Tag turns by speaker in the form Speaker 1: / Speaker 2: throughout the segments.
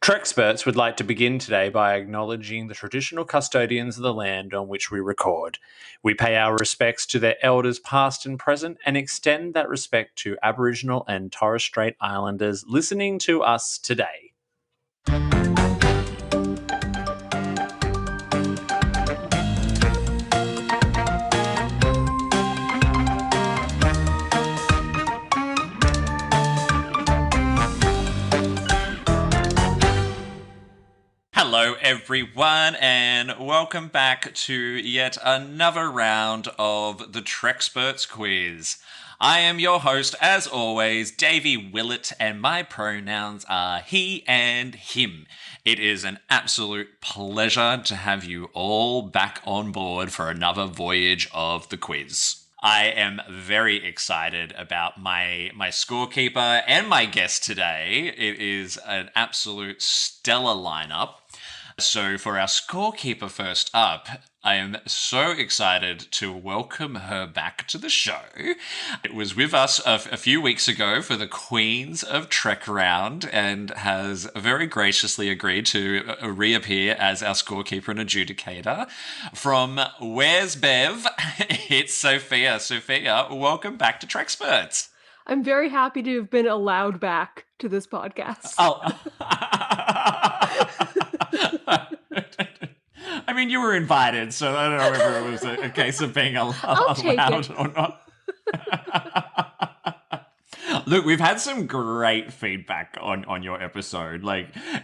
Speaker 1: Treksperts would like to begin today by acknowledging the traditional custodians of the land on which we record. We pay our respects to their elders past and present and extend that respect to Aboriginal and Torres Strait Islanders listening to us today.
Speaker 2: Hello everyone and welcome back to yet another round of the Treksperts Quiz. I am your host, as always, Davey Willett, and my pronouns are he and him. It is an absolute pleasure to have you all back on board for another voyage of the quiz. I am very excited about my scorekeeper and my guest today. It is an absolute stellar lineup. So for our scorekeeper first up, I am so excited to welcome her back to the show. It was with us a few weeks ago for the Queens of Trek round and has very graciously agreed to reappear as our scorekeeper and adjudicator. From Where's Bev? It's Sophia. Sophia, welcome back to Treksperts.
Speaker 3: I'm very happy to have been allowed back to this podcast.
Speaker 2: Oh. I mean, you were invited, so I don't know whether it was a case of being allowed or not. Look, we've had some great feedback on your episode,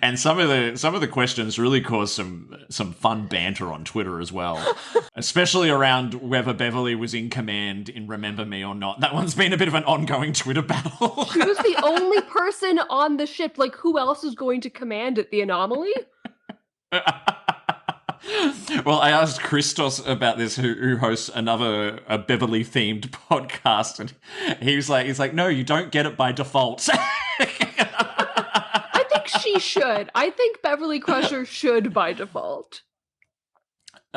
Speaker 2: and some of the questions really caused some fun banter on Twitter as well, especially around whether Beverly was in command in Remember Me or not. That one's been a bit of an ongoing Twitter battle.
Speaker 3: She was the only person on the ship. Like, who else is going to command it? The Anomaly?
Speaker 2: Well, I asked Christos about this, who hosts a Beverly-themed podcast, and he's like, no, you don't get it by default.
Speaker 3: I think she should. I think Beverly Crusher should by default.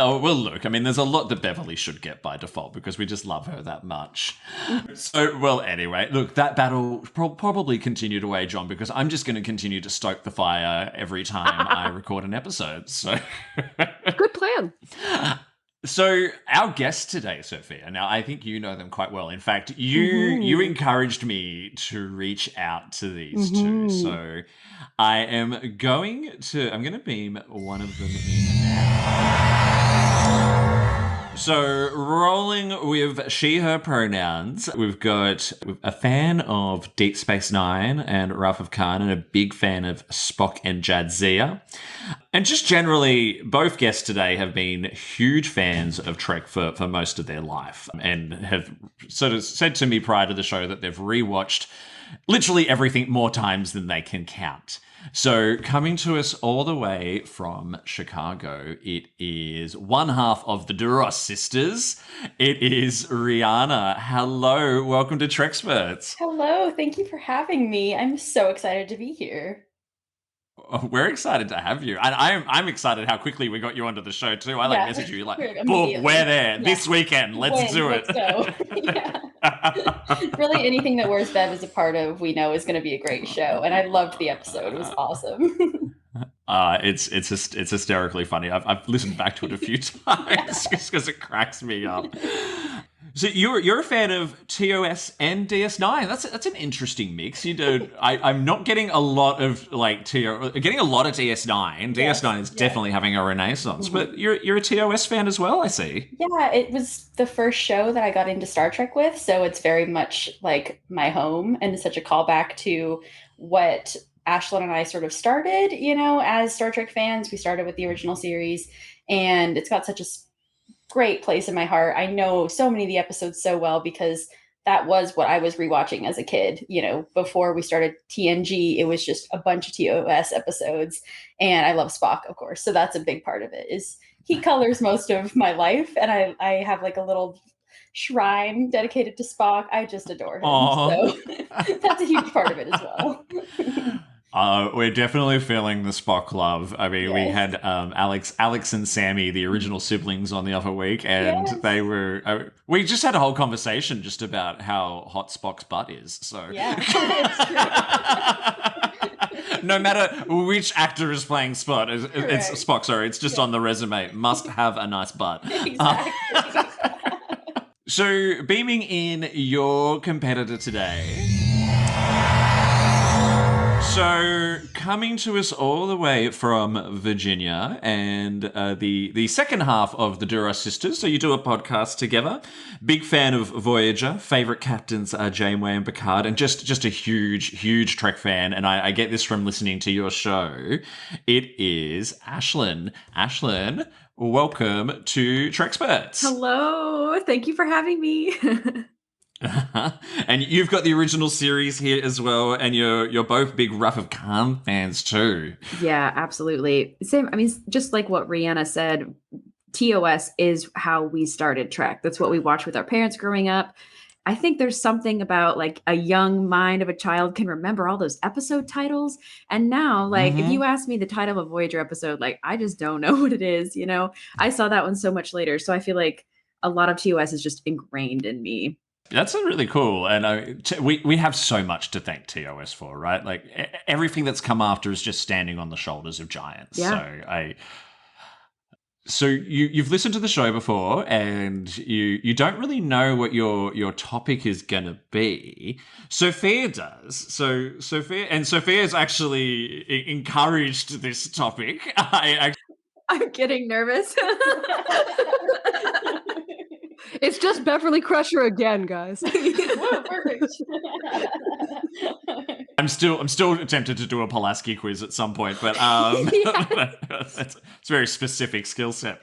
Speaker 2: Oh, well, look, I mean, there's a lot that Beverly should get by default because we just love her that much. So, well, anyway, look, that battle probably continue to wage on because I'm just going to continue to stoke the fire every time I record an episode. So,
Speaker 3: good plan.
Speaker 2: So our guest today, Sophia, now I think you know them quite well. In fact, you encouraged me to reach out to these two. So I'm going to beam one of them in now. So rolling with she, her pronouns, we've got a fan of Deep Space Nine and Wrath of Khan and a big fan of Spock and Jadzia. And just generally, both guests today have been huge fans of Trek for most of their life and have sort of said to me prior to the show that they've rewatched literally everything more times than they can count. So coming to us all the way from Chicago, it is one half of the DURAS Sisters. It is Rhianna. Hello, welcome to Treksperts.
Speaker 4: Hello, thank you for having me. I'm so excited to be here.
Speaker 2: We're excited to have you. And I'm excited how quickly we got you onto the show too. I messaged you boom, we're there this weekend. Let's do it.
Speaker 4: Let's go. Really anything that Where's Bev is a part of, we know is going to be a great show. And I loved the episode. It was awesome.
Speaker 2: It's hysterically funny. I've listened back to it a few times just because it cracks me up. So you're a fan of TOS and DS9. That's an interesting mix. You do. I'm not getting a lot of getting a lot of DS9.
Speaker 4: Yes,
Speaker 2: DS9 is definitely having a renaissance. But you're a TOS fan as well, I see.
Speaker 4: Yeah, it was the first show that I got into Star Trek with, so it's very much like my home, and it's such a callback to what Ashlyn and I sort of started, as Star Trek fans. We started with the original series, and it's got such a great place in my heart. I know so many of the episodes so well because that was what I was rewatching as a kid. Before we started TNG, it was just a bunch of TOS episodes, and I love Spock, of course. So that's a big part of it. Is he colors most of my life, and I have like a little shrine dedicated to Spock. I just adore him. Aww. So that's a huge part of it as well.
Speaker 2: We're definitely feeling the Spock love. I mean, We had Alex and Sammy, the original siblings, on the other week, and they were. We just had a whole conversation just about how hot Spock's butt is. So
Speaker 4: yeah, it's true.
Speaker 2: No matter which actor is playing Spot, it's
Speaker 4: Correct.
Speaker 2: Spock. Sorry, it's just on the resume. Must have a nice butt.
Speaker 4: Exactly.
Speaker 2: So, beaming in your competitor today. So, coming to us all the way from Virginia, and the second half of the DURAS Sisters. So, you do a podcast together. Big fan of Voyager. Favorite captains are Janeway and Picard, and just a huge Trek fan. And I get this from listening to your show. It is Ashlyn. Ashlyn, welcome to Treksperts.
Speaker 5: Hello. Thank you for having me.
Speaker 2: And you've got the original series here as well, and you're both big Wrath of Khan fans too.
Speaker 5: Yeah, absolutely. Same. I mean, just like what Rhianna said, TOS is how we started Trek. That's what we watched with our parents growing up. I think there's something about like a young mind of a child can remember all those episode titles. And now, like, if you ask me the title of a Voyager episode, like, I just don't know what it is. You know, I saw that one so much later. So I feel like a lot of TOS is just ingrained in me.
Speaker 2: That's really cool. And we have so much to thank TOS for, right? Like everything that's come after is just standing on the shoulders of giants.
Speaker 5: Yeah.
Speaker 2: So you've listened to the show before, and you don't really know what your topic is going to be. Sophia does. So Sophia's actually encouraged this topic.
Speaker 5: I'm getting nervous.
Speaker 3: It's just Beverly Crusher again, guys.
Speaker 4: Whoa, perfect.
Speaker 2: I'm still tempted to do a Pulaski quiz at some point, but it's a very specific skill set.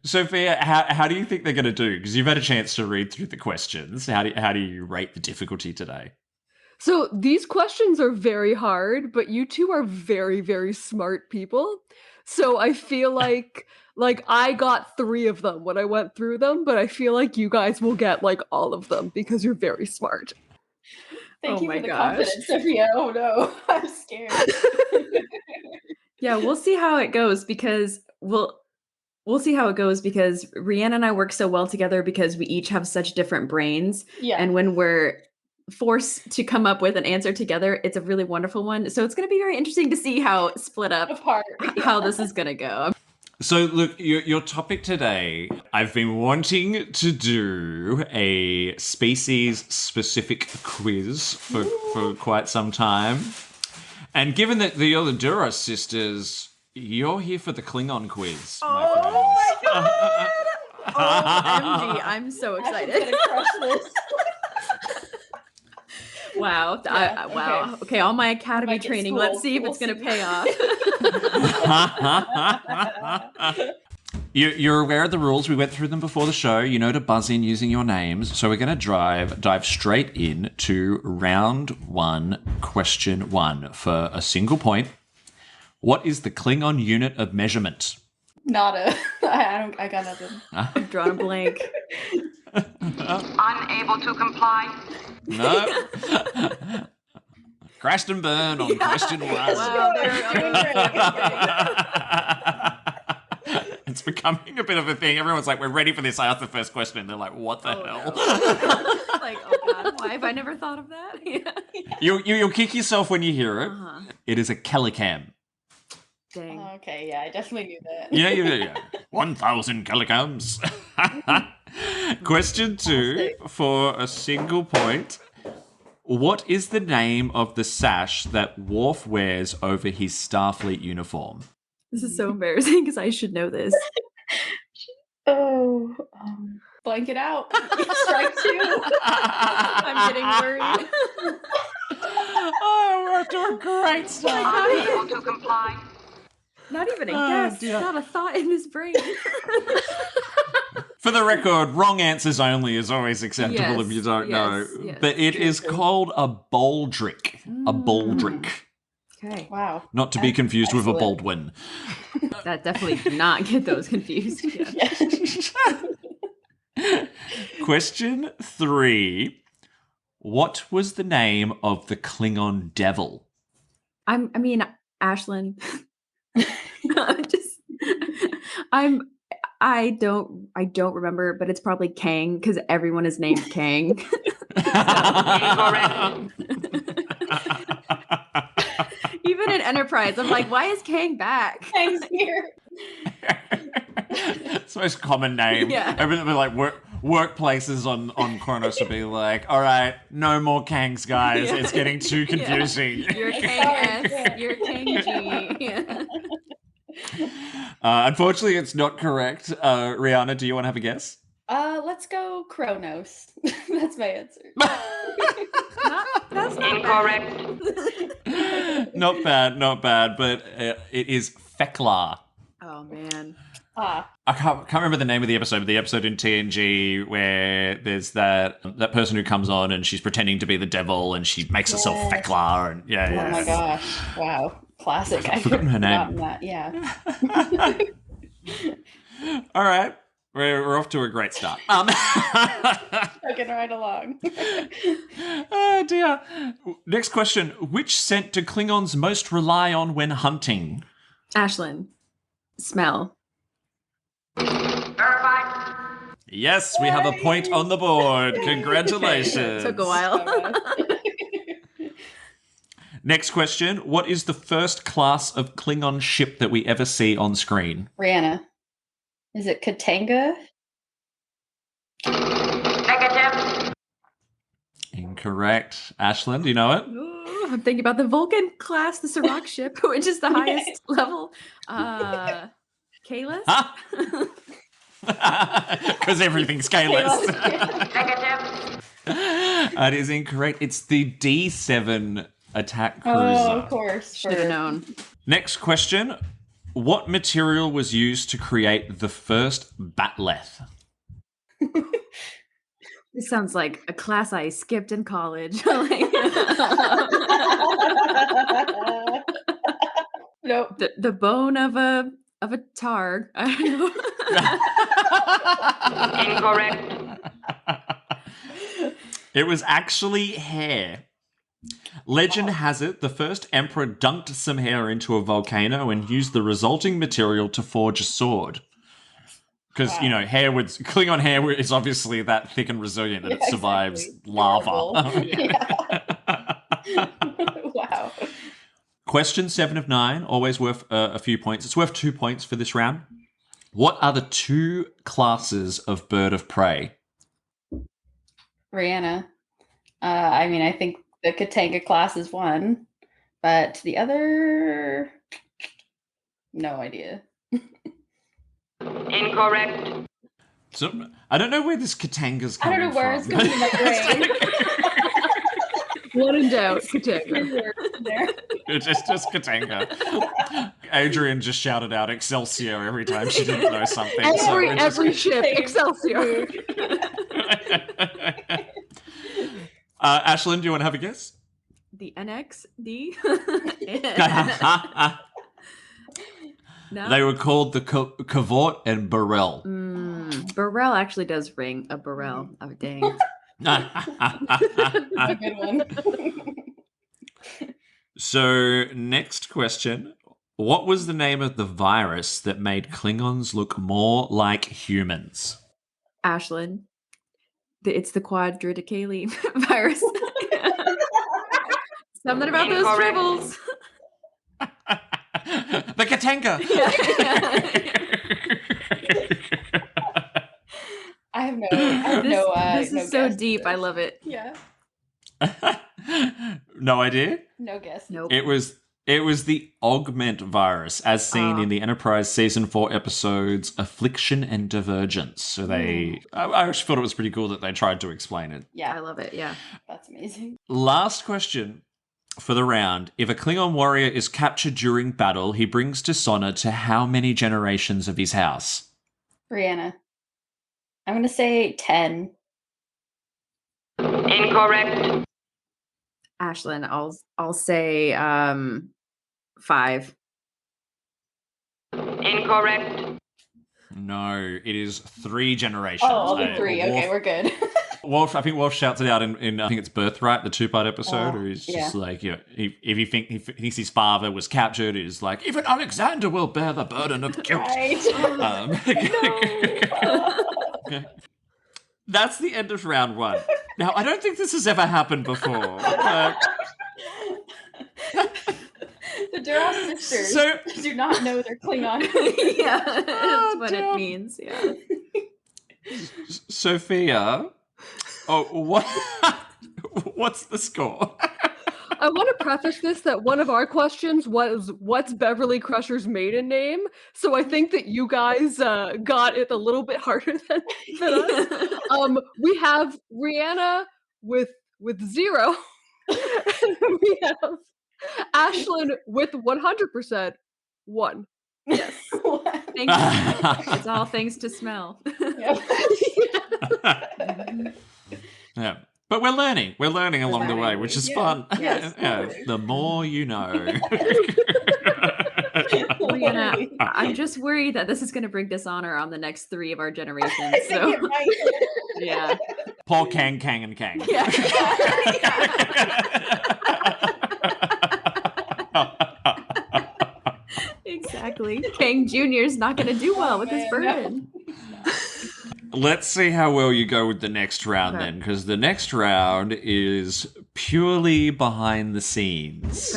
Speaker 2: Sophia, how do you think they're going to do? Because you've had a chance to read through the questions. How do you rate the difficulty today?
Speaker 3: So these questions are very hard, but you two are very, very smart people. So I feel like I got 3 of them when I went through them, but I feel like you guys will get like all of them because you're very smart.
Speaker 4: Thank
Speaker 5: Oh
Speaker 4: you
Speaker 5: my
Speaker 4: for the
Speaker 5: gosh.
Speaker 4: confidence, Sophia. Oh no, I'm scared.
Speaker 5: Yeah, we'll see how it goes because we'll see how it goes because Rhianna and I work so well together because we each have such different brains.
Speaker 4: Yeah.
Speaker 5: And when we're forced to come up with an answer together, it's a really wonderful one. So it's going to be very interesting to see how split up
Speaker 4: Apart.
Speaker 5: how this is going to go.
Speaker 2: So, look, your topic today, I've been wanting to do a species-specific quiz for quite some time. And given that you're the DURAS sisters, you're here for the Klingon quiz, my friends.
Speaker 5: My God! OMG, I'm so excited.
Speaker 4: I'm gonna crush this.
Speaker 5: Wow.
Speaker 4: Yeah,
Speaker 5: wow. Okay, all my academy
Speaker 4: Might get
Speaker 5: training.
Speaker 4: schooled.
Speaker 5: Let's see if it's
Speaker 4: We'll
Speaker 5: going to
Speaker 4: see.
Speaker 5: pay off.
Speaker 2: You're aware of the rules. We went through them before the show. You know to buzz in using your names. So we're going to dive straight in to round 1, question 1 for a single point. What is the Klingon unit of measurement?
Speaker 4: Nada. I got nothing.
Speaker 5: I've drawn a blank.
Speaker 6: Unable to comply.
Speaker 2: No. Crashed and burned on question 1.
Speaker 5: Wow,
Speaker 4: Doing great.
Speaker 2: It's becoming a bit of a thing. Everyone's like, we're ready for this. I asked the first question, and they're like, what the hell?
Speaker 5: Like, oh God, why have I never thought of that? Yeah.
Speaker 2: You'll kick yourself when you hear it. It is a Kelicam.
Speaker 5: Dang.
Speaker 4: Okay, yeah, I definitely knew that.
Speaker 2: Yeah. 1,000 Kelicams. Question 2 for a single point. What is the name of the sash that Worf wears over his Starfleet uniform?
Speaker 5: This is so embarrassing because I should know this.
Speaker 4: Oh, blank it out. Strike 2.
Speaker 5: I'm getting worried.
Speaker 2: Oh, we're off to a great start.
Speaker 6: Unable to comply.
Speaker 5: Not even a
Speaker 2: Oh,
Speaker 5: guess.
Speaker 2: dear.
Speaker 5: Not a thought in his brain.
Speaker 2: For the record, wrong answers only is always acceptable if you don't know.
Speaker 5: Yes.
Speaker 2: But it is called a baldric. A baldric.
Speaker 5: Okay.
Speaker 4: Wow.
Speaker 2: Not to be confused with a
Speaker 4: Excellent.
Speaker 2: Baldwin.
Speaker 5: That definitely did not get those confused. Yeah.
Speaker 2: Question 3. What was the name of the Klingon devil?
Speaker 5: Ashlyn. I don't remember, but it's probably Kang because everyone is named Kang. Even in Enterprise, I'm like, why is Kang back?
Speaker 4: Kang's here.
Speaker 2: It's the most common name.
Speaker 5: Yeah.
Speaker 2: Everything like workplaces on Kronos would be like, all right, no more Kangs, guys.
Speaker 5: Yeah.
Speaker 2: It's getting too confusing.
Speaker 5: You're Kang S, you're Kang G. Yeah.
Speaker 2: Unfortunately, it's not correct. Rhianna, do you want to have a guess?
Speaker 4: Let's go Kronos. That's my answer.
Speaker 5: That's not
Speaker 6: Incorrect.
Speaker 2: Not bad, but it is Feklar.
Speaker 5: Oh man.
Speaker 4: Ah,
Speaker 2: I can't remember the name of the episode, but the episode in TNG where there's that person who comes on and she's pretending to be the devil and she makes herself
Speaker 4: Yes.
Speaker 2: Feklar and
Speaker 4: oh my gosh. Wow. Classic.
Speaker 2: I've forgotten her name.
Speaker 4: That. Yeah.
Speaker 2: All right. We're off to a great start.
Speaker 4: Chugging right along.
Speaker 2: Oh dear. Next question. Which scent do Klingons most rely on when hunting?
Speaker 5: Ashlyn. Smell.
Speaker 6: Verified.
Speaker 2: Yes, we have a point on the board. Congratulations.
Speaker 5: Took a while.
Speaker 2: Next question. What is the first class of Klingon ship that we ever see on screen?
Speaker 4: Rhianna. Is it Katanga?
Speaker 6: Negative.
Speaker 2: Incorrect. Ashlyn, do you know it?
Speaker 5: Ooh, I'm thinking about the Vulcan class, the Sirach ship, which is the highest level. Kalis?
Speaker 2: Huh? Because everything's Kalis.
Speaker 6: Negative.
Speaker 2: It is incorrect. It's the D7 attack cruiser.
Speaker 4: Oh, of course.
Speaker 5: Should have known.
Speaker 2: Next question. What material was used to create the first batleth?
Speaker 5: This sounds like a class I skipped in college.
Speaker 4: Nope.
Speaker 5: the bone of a targ. I don't know.
Speaker 6: Incorrect.
Speaker 2: It was actually hair. Legend has it the first emperor dunked some hair into a volcano and used the resulting material to forge a sword. Because, you know, Klingon hair is obviously that thick and resilient that it survives
Speaker 4: exactly.
Speaker 2: lava.
Speaker 4: Yeah. Wow.
Speaker 2: Question 7 of 9, always worth a few points. It's worth 2 points for this round. What are the two classes of bird of prey?
Speaker 4: Rhianna. I mean, I think the Katanga class is one, but the other, no idea.
Speaker 6: Incorrect.
Speaker 2: So I don't know where this Katanga's
Speaker 4: I
Speaker 2: coming
Speaker 4: don't know where it's
Speaker 2: from.
Speaker 4: coming in my brain.
Speaker 3: When in doubt, Katanga.
Speaker 2: It's just Katanga. Adrian just shouted out Excelsior every time she didn't know something.
Speaker 3: Every ship, Excelsior.
Speaker 2: Ashlyn, do you want to have a guess?
Speaker 5: The NXD? No?
Speaker 2: They were called the Cavort and Burrell.
Speaker 5: Burrell actually does ring a Burrell. Oh, dang.
Speaker 4: A good one.
Speaker 2: So, next question. What was the name of the virus that made Klingons look more like humans?
Speaker 5: Ashlyn. It's the quadriticale virus. Something about those
Speaker 6: Incorrect.
Speaker 5: tribbles.
Speaker 2: The Katanga!
Speaker 4: I have no
Speaker 5: This is so
Speaker 4: guess.
Speaker 5: deep. I love it.
Speaker 4: Yeah.
Speaker 2: No idea?
Speaker 4: No guess.
Speaker 5: Nope.
Speaker 2: It was the augment virus, as seen in the Enterprise Season 4 episodes Affliction and Divergence. So I actually thought it was pretty cool that they tried to explain it.
Speaker 4: Yeah.
Speaker 5: I love it. Yeah.
Speaker 4: That's amazing.
Speaker 2: Last question for the round. If a Klingon warrior is captured during battle, he brings dishonor to how many generations of his house?
Speaker 4: Rhianna. I'm going to say 10.
Speaker 6: Incorrect.
Speaker 5: Ashlyn, I'll say 5.
Speaker 6: Incorrect.
Speaker 2: No, it is 3 generations.
Speaker 4: Oh, I'll do 3. Okay, we're good.
Speaker 2: I think Wolf shouts it out in I think it's Birthright, the 2-part episode, where he's just
Speaker 4: yeah.
Speaker 2: like, you know, if he thinks his father was captured, he's like, even Alexander will bear the burden of guilt.
Speaker 4: Right.
Speaker 2: Okay. That's the end of round 1. Now, I don't think this has ever happened before.
Speaker 4: The DURAS sisters
Speaker 2: So-
Speaker 4: do not know their Klingon.
Speaker 5: Yeah, that's what it means. Yeah.
Speaker 2: Sophia, what? What's the score?
Speaker 3: I want to preface this that one of our questions was, what's Beverly Crusher's maiden name? So I think that you guys got it a little bit harder than us. We have Rhianna with 0. We have Ashlyn with 100%, 1.
Speaker 5: Yes. It's all thanks to smell.
Speaker 2: Yeah. But we're learning. We're learning along the way, which is fun.
Speaker 5: Yes.
Speaker 2: Yeah. The more you know.
Speaker 5: Rhianna, I'm just worried that this is going to bring dishonor on the next 3 of our generations. So, yeah.
Speaker 2: Paul Kang, Kang, and Kang.
Speaker 5: Exactly. Kang Jr. is not going to do well with his burden.
Speaker 2: Let's see how well you go with the next round then, because the next round is purely behind the scenes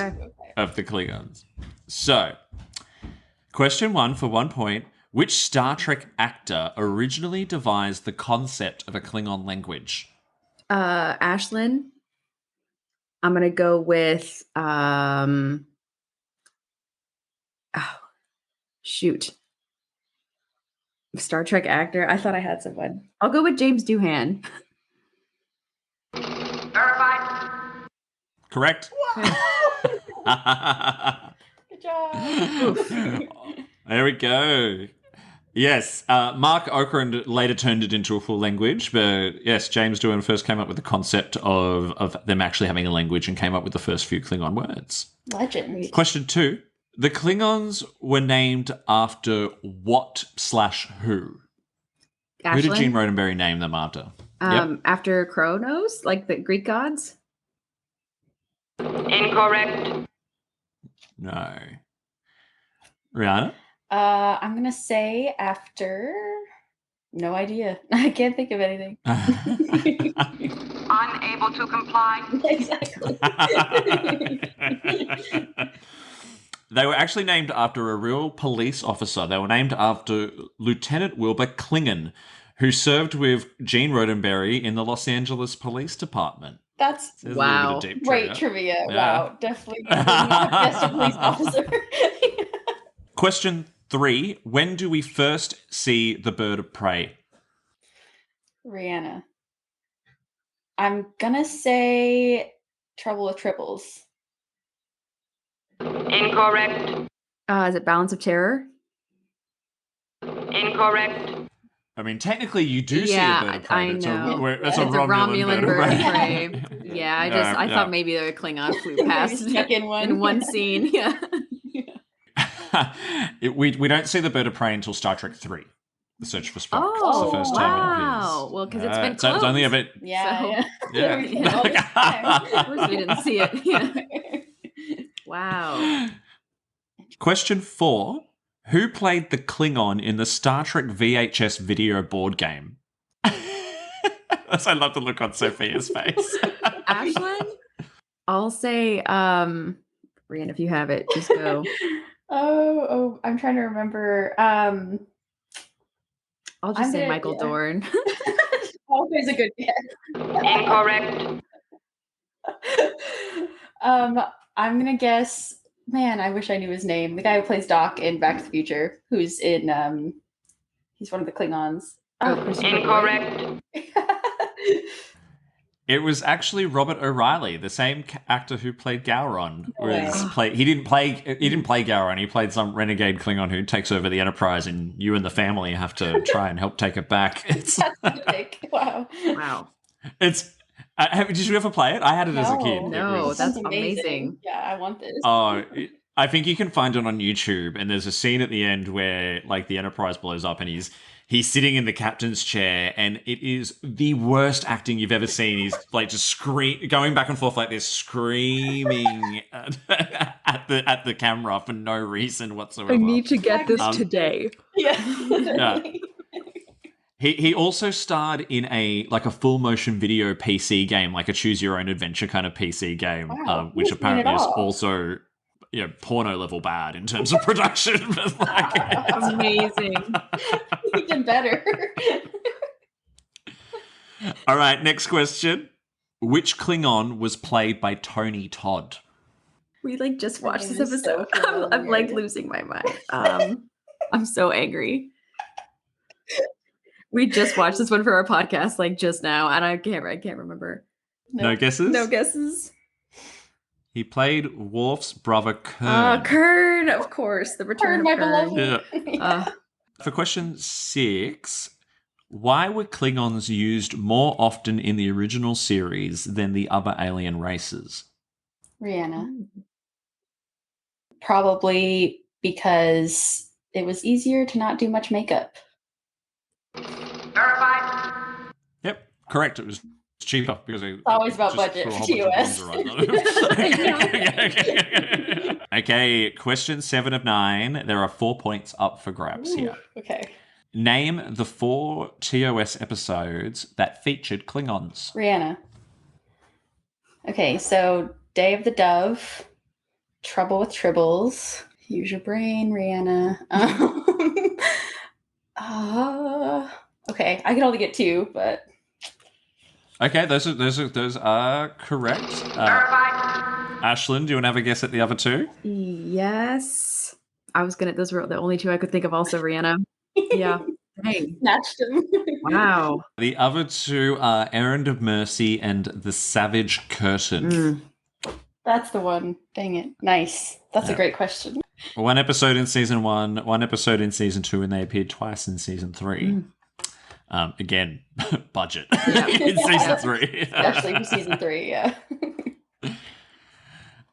Speaker 2: of the Klingons. So, question 1 for 1 point. Which Star Trek actor originally devised the concept of a Klingon language?
Speaker 5: Ashlyn. I'm going to go with Star Trek actor. I thought I had someone. I'll go with James Doohan.
Speaker 6: Verified.
Speaker 2: Correct.
Speaker 4: Good job.
Speaker 2: There we go. Yes, Mark Okrand later turned it into a full language, but yes, James Doohan first came up with the concept of them actually having a language and came up with the first few Klingon words.
Speaker 4: Legend.
Speaker 2: Question 2. The Klingons were named after what/who?
Speaker 5: Ashlyn?
Speaker 2: Who did Gene Roddenberry name them after?
Speaker 5: After Kronos, like the Greek gods?
Speaker 6: Incorrect.
Speaker 2: No. Rhianna?
Speaker 4: I'm gonna say after. No idea. I can't think of anything.
Speaker 6: Unable to comply.
Speaker 4: Exactly.
Speaker 2: They were actually named after a real police officer. They were named after Lieutenant Wilbur Klingon, who served with Gene Roddenberry in the Los Angeles Police Department.
Speaker 4: That's
Speaker 2: There's a little bit of deep
Speaker 4: great trivia.
Speaker 2: Yeah.
Speaker 4: Wow, definitely not guessed a police officer.
Speaker 2: Question 3. When do we first see the bird of prey?
Speaker 4: Rhianna. I'm gonna say Trouble with Triples.
Speaker 6: Incorrect.
Speaker 5: Is it Balance of Terror?
Speaker 6: Incorrect.
Speaker 2: I mean, technically, you do see a bird of prey.
Speaker 5: I know.
Speaker 2: That's
Speaker 5: It's
Speaker 2: a Romulan
Speaker 5: bird of
Speaker 2: prey.
Speaker 5: prey. Yeah, I thought maybe the Klingon flew past
Speaker 4: Stuck in one.
Speaker 5: in one scene. Yeah.
Speaker 2: We don't see the bird of prey until Star Trek 3, The Search for Spock.
Speaker 5: Oh,
Speaker 2: It's the first time it
Speaker 5: wow.
Speaker 2: appears.
Speaker 5: Well, 'cause it's been
Speaker 2: so it's only a
Speaker 5: close.
Speaker 2: bit...
Speaker 4: Yeah.
Speaker 2: Yeah.
Speaker 4: All this time.
Speaker 5: Of course we didn't see it. Yeah. Wow.
Speaker 2: Question 4. Who played the Klingon in the Star Trek VHS video board game? I love the look on Sophia's face.
Speaker 5: Ashlyn? I'll say, Rhianna, if you have it, just go.
Speaker 4: Oh, I'm trying to remember.
Speaker 5: I'll just say
Speaker 4: gonna-
Speaker 5: Michael Dorn.
Speaker 4: Always a good guess.
Speaker 6: Incorrect.
Speaker 4: I'm gonna guess. Man, I wish I knew his name. The guy who plays Doc in Back to the Future, who's in he's one of the Klingons.
Speaker 5: Christopher
Speaker 6: Incorrect.
Speaker 2: It was actually Robert O'Reilly, the same actor who played Gowron.
Speaker 4: Oh.
Speaker 2: He didn't play Gowron. He played some renegade Klingon who takes over the Enterprise, and you and the family have to try and help take it back. It's
Speaker 4: That's epic. Wow.
Speaker 5: Wow.
Speaker 2: it's. Did you ever play it? I had it as a kid.
Speaker 5: No,
Speaker 2: It
Speaker 5: that's
Speaker 2: was-
Speaker 5: amazing.
Speaker 4: Yeah, I want this.
Speaker 2: I think you can find it on YouTube, and there's a scene at the end where like the Enterprise blows up, and he's sitting in the captain's chair, and it is the worst acting you've ever seen. He's like just going back and forth like this, screaming at the camera for no reason whatsoever.
Speaker 3: I need to get this today.
Speaker 4: Yeah.
Speaker 2: He also starred in a full motion video PC game, like a choose your own adventure kind of PC game,
Speaker 4: Wow.
Speaker 2: which
Speaker 4: Who's
Speaker 2: apparently
Speaker 4: doing it
Speaker 2: is
Speaker 4: all?
Speaker 2: also porno level bad in terms of production. But like,
Speaker 5: Amazing.
Speaker 4: Even better.
Speaker 2: all right, next question. Which Klingon was played by Tony Todd?
Speaker 5: We like just
Speaker 4: That
Speaker 5: watched
Speaker 4: name
Speaker 5: this
Speaker 4: is so
Speaker 5: episode. I'm like
Speaker 4: familiar.
Speaker 5: losing my mind. I'm so angry. We just watched this one for our podcast like just now, and I can't remember.
Speaker 2: No guesses?
Speaker 5: No guesses.
Speaker 2: He played Worf's brother Kern.
Speaker 5: Kern, of course. The return
Speaker 4: Kern, my
Speaker 5: of Kern.
Speaker 4: beloved.
Speaker 2: Yeah. For question 6, why were Klingons used more often in the original series than the other alien races?
Speaker 4: Rhianna. Probably because it was easier to not do much makeup.
Speaker 6: Verified.
Speaker 2: Yep, correct. It was cheaper because it's
Speaker 4: always about budget for TOS.
Speaker 2: Okay, question 7 of 9. There are 4 points up for grabs here.
Speaker 4: Okay.
Speaker 2: Name the 4 TOS episodes that featured Klingons.
Speaker 4: Rhianna. Okay, so Day of the Dove, Trouble with Tribbles, Use Your Brain, Rhianna. Okay, I can only get 2, but
Speaker 2: Okay, those are correct.
Speaker 6: Verified.
Speaker 2: Ashlyn, do you want to have a guess at the other 2?
Speaker 5: Yes. Those were the only 2 I could think of also, Rhianna. Yeah. Dang.
Speaker 4: snatched him.
Speaker 5: Wow.
Speaker 2: The other 2 are Errand of Mercy and The Savage Curtain.
Speaker 4: That's the one. Dang it. Nice. That's a great question.
Speaker 2: 1 episode in season 1, 1 episode in season 2, and they appeared twice in season 3. Again, budget in season 3.
Speaker 4: Especially for season 3, yeah.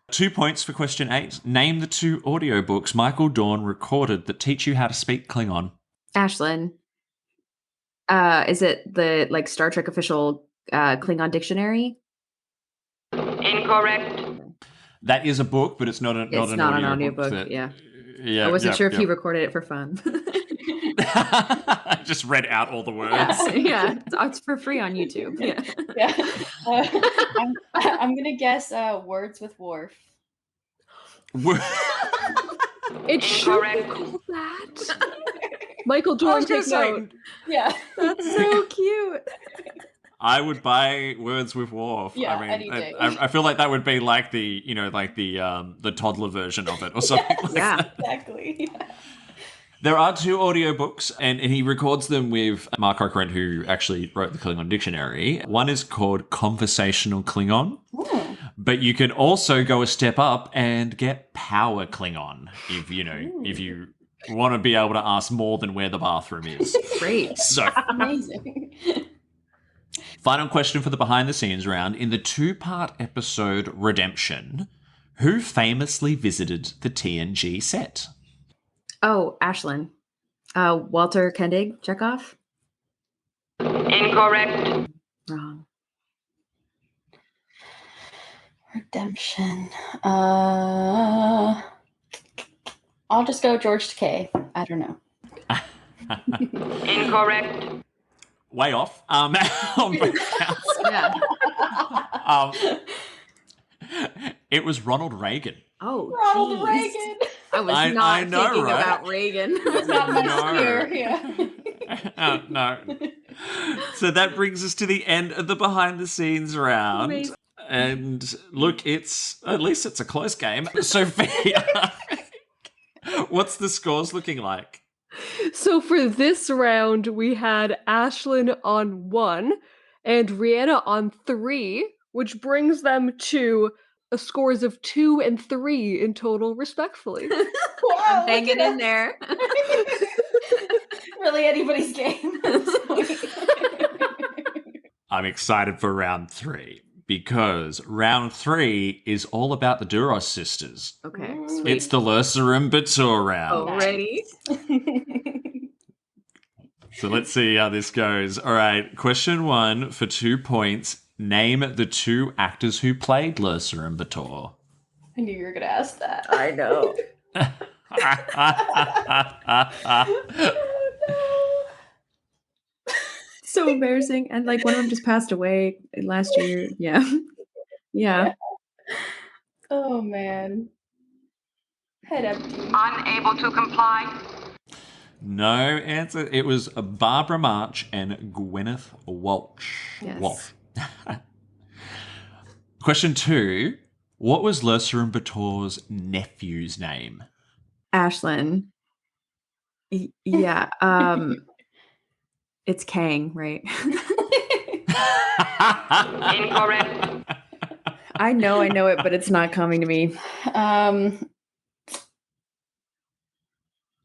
Speaker 2: 2 points for question 8. Name the 2 audiobooks Michael Dorn recorded that teach you how to speak Klingon.
Speaker 5: Ashlyn. Is it the like Star Trek official Klingon dictionary?
Speaker 6: Incorrect.
Speaker 2: That is a book, but it's not an
Speaker 5: audiobook. Yeah. I wasn't sure if he recorded it for fun.
Speaker 2: Just read out all the words.
Speaker 5: Yeah. It's for free on YouTube. Yeah.
Speaker 4: I'm going to guess Words with Worf.
Speaker 3: It should be
Speaker 6: Incorrect.
Speaker 3: called that. Michael Dorn, take note.
Speaker 4: Yeah.
Speaker 5: That's so cute.
Speaker 2: I would buy Words with Worf.
Speaker 4: Yeah,
Speaker 2: I
Speaker 4: any
Speaker 2: mean,
Speaker 4: day.
Speaker 2: I feel like that would be like the toddler version of it or something. Like
Speaker 5: Yeah.
Speaker 2: that.
Speaker 4: Exactly.
Speaker 2: There are 2 audiobooks, and he records them with Mark Okrand, who actually wrote the Klingon dictionary. One is called Conversational Klingon, but you can also go a step up and get Power Klingon if you want to be able to ask more than where the bathroom is.
Speaker 5: Great.
Speaker 2: So,
Speaker 4: Amazing.
Speaker 2: final question for the behind the scenes round. In the 2-part episode Redemption, who famously visited the TNG set?
Speaker 5: Oh, Ashlyn. Walter Kendig, Chekhov?
Speaker 6: Incorrect.
Speaker 5: Wrong.
Speaker 4: Redemption. I'll just go George Takei. I don't know.
Speaker 6: Incorrect.
Speaker 2: Way off. On both counts.
Speaker 5: Yeah.
Speaker 2: It was Ronald Reagan.
Speaker 5: Oh,
Speaker 4: Ronald
Speaker 5: geez.
Speaker 4: Reagan.
Speaker 5: I was
Speaker 2: I
Speaker 5: not
Speaker 2: know,
Speaker 5: thinking
Speaker 2: right?
Speaker 5: about Reagan.
Speaker 4: It's not my
Speaker 2: No.
Speaker 4: sphere. Yeah.
Speaker 2: No. So that brings us to the end of the behind the scenes round.
Speaker 5: Amazing.
Speaker 2: And look, at least it's a close game. Sophia, what's the scores looking like?
Speaker 3: So for this round, we had Ashlyn on 1 and Rhianna on 3, which brings them to scores of 2 and 3 in total, respectfully.
Speaker 4: Wow,
Speaker 5: I'm hanging
Speaker 4: look
Speaker 5: in there.
Speaker 4: at really anybody's game.
Speaker 2: I'm excited for round 3 because round 3 is all about the Duras sisters.
Speaker 5: Okay,
Speaker 4: Ooh.
Speaker 5: sweet.
Speaker 2: It's the Lersa and Batur round.
Speaker 5: Already?
Speaker 2: So let's see how this goes. All right, question 1 for 2 points. Name the 2 actors who played Lersa and Batur.
Speaker 4: I knew you were going to ask that.
Speaker 5: I know. So embarrassing. And like one of them just passed away last year. Yeah. Yeah.
Speaker 4: Oh, man. Head empty.
Speaker 6: Unable to comply.
Speaker 2: No answer. It was Barbara March and Gwyneth Walsh.
Speaker 5: Yes.
Speaker 2: Walsh. Question 2. What was Lersa and Bator's nephew's name?
Speaker 5: Ashlyn. Yeah. It's Kang, right?
Speaker 6: Incorrect.
Speaker 5: I know it, but it's not coming to me.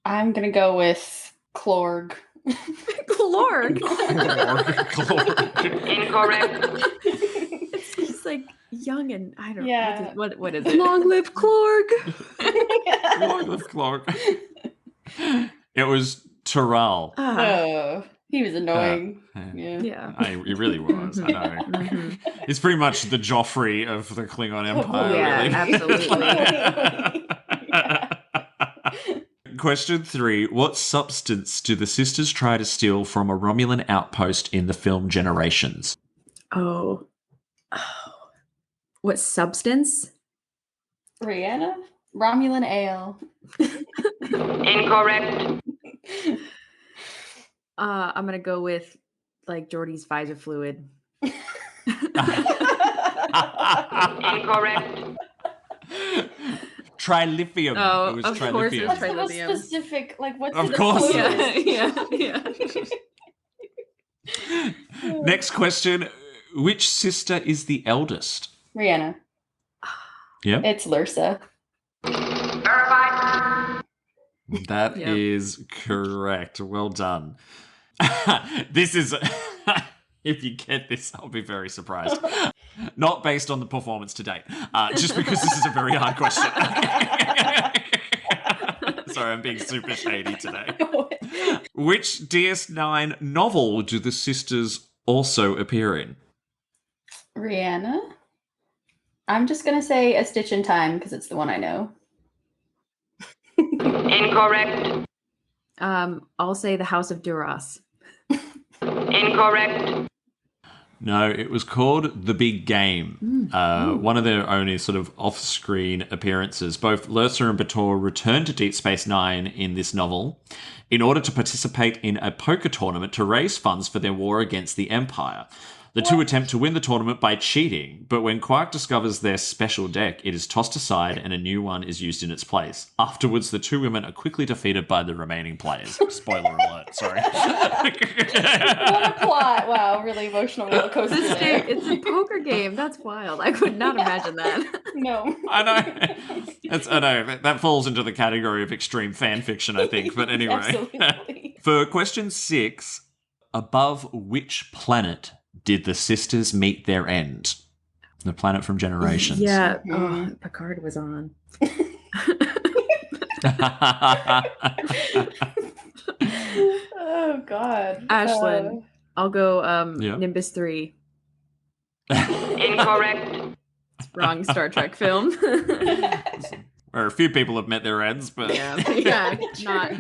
Speaker 4: I'm gonna go with Clorg.
Speaker 5: Clorg.
Speaker 6: Incorrect.
Speaker 5: It's like young and I don't
Speaker 4: Yeah.
Speaker 5: know. What is it?
Speaker 3: Long live Clorg.
Speaker 2: Long live Clark. It was Terrell.
Speaker 4: Oh, he was annoying. Yeah.
Speaker 5: Yeah.
Speaker 2: He really was. I know.
Speaker 5: Mhm.
Speaker 2: He's pretty much the Joffrey of the Klingon Empire.
Speaker 5: Yeah,
Speaker 2: really.
Speaker 5: absolutely.
Speaker 2: Question 3. What substance do the sisters try to steal from a Romulan outpost in the film Generations?
Speaker 5: Oh. What substance?
Speaker 4: Rhianna? Romulan ale.
Speaker 6: Incorrect.
Speaker 5: I'm gonna go with like Geordie's visor fluid.
Speaker 6: Incorrect.
Speaker 2: Trilithium.
Speaker 5: Oh,
Speaker 2: It was
Speaker 5: of course it
Speaker 2: trilithium.
Speaker 5: was
Speaker 4: What's
Speaker 5: Trilithium.
Speaker 4: specific? Like, what's
Speaker 2: Of
Speaker 4: the
Speaker 2: course.
Speaker 4: closest?
Speaker 5: Yeah.
Speaker 2: Next question. Which sister is the eldest?
Speaker 4: Rhianna.
Speaker 2: Yeah.
Speaker 4: It's Lersa.
Speaker 6: Verified.
Speaker 2: That
Speaker 5: Yep.
Speaker 2: is correct. Well done. This is, if you get this, I'll be very surprised. Not based on the performance to date, just because this is a very hard question. Sorry, I'm being super shady today. Which DS9 novel do the sisters also appear in?
Speaker 4: Rhianna. I'm just gonna say A Stitch in Time because it's the one I know.
Speaker 6: Incorrect.
Speaker 5: I'll say the House of Duras.
Speaker 6: Incorrect.
Speaker 2: No, it was called The Big Game. One of their only sort of off-screen appearances. Both Lersa and Bator returned to Deep Space Nine in this novel in order to participate in a poker tournament to raise funds for their war against the Empire. The two attempt to win the tournament by cheating, but when Quark discovers their special deck, it is tossed aside and a new one is used in its place. Afterwards, the two women are quickly defeated by the remaining players. Spoiler alert, sorry.
Speaker 4: What a plot! Wow, really emotional roller coaster. there.
Speaker 5: It's a poker game. That's wild. I could not imagine that.
Speaker 4: No.
Speaker 2: I know. That falls into the category of extreme fan fiction, I think. But anyway.
Speaker 4: Absolutely.
Speaker 2: For question 6, above which planet did the sisters meet their end? The planet from Generations.
Speaker 5: Yeah. Oh, Picard was on.
Speaker 4: Oh God.
Speaker 5: Ashlyn. I'll go
Speaker 2: Yeah.
Speaker 5: Nimbus 3.
Speaker 6: Incorrect.
Speaker 5: Wrong Star Trek film.
Speaker 2: Where a few people have met their ends, but
Speaker 5: yeah, not.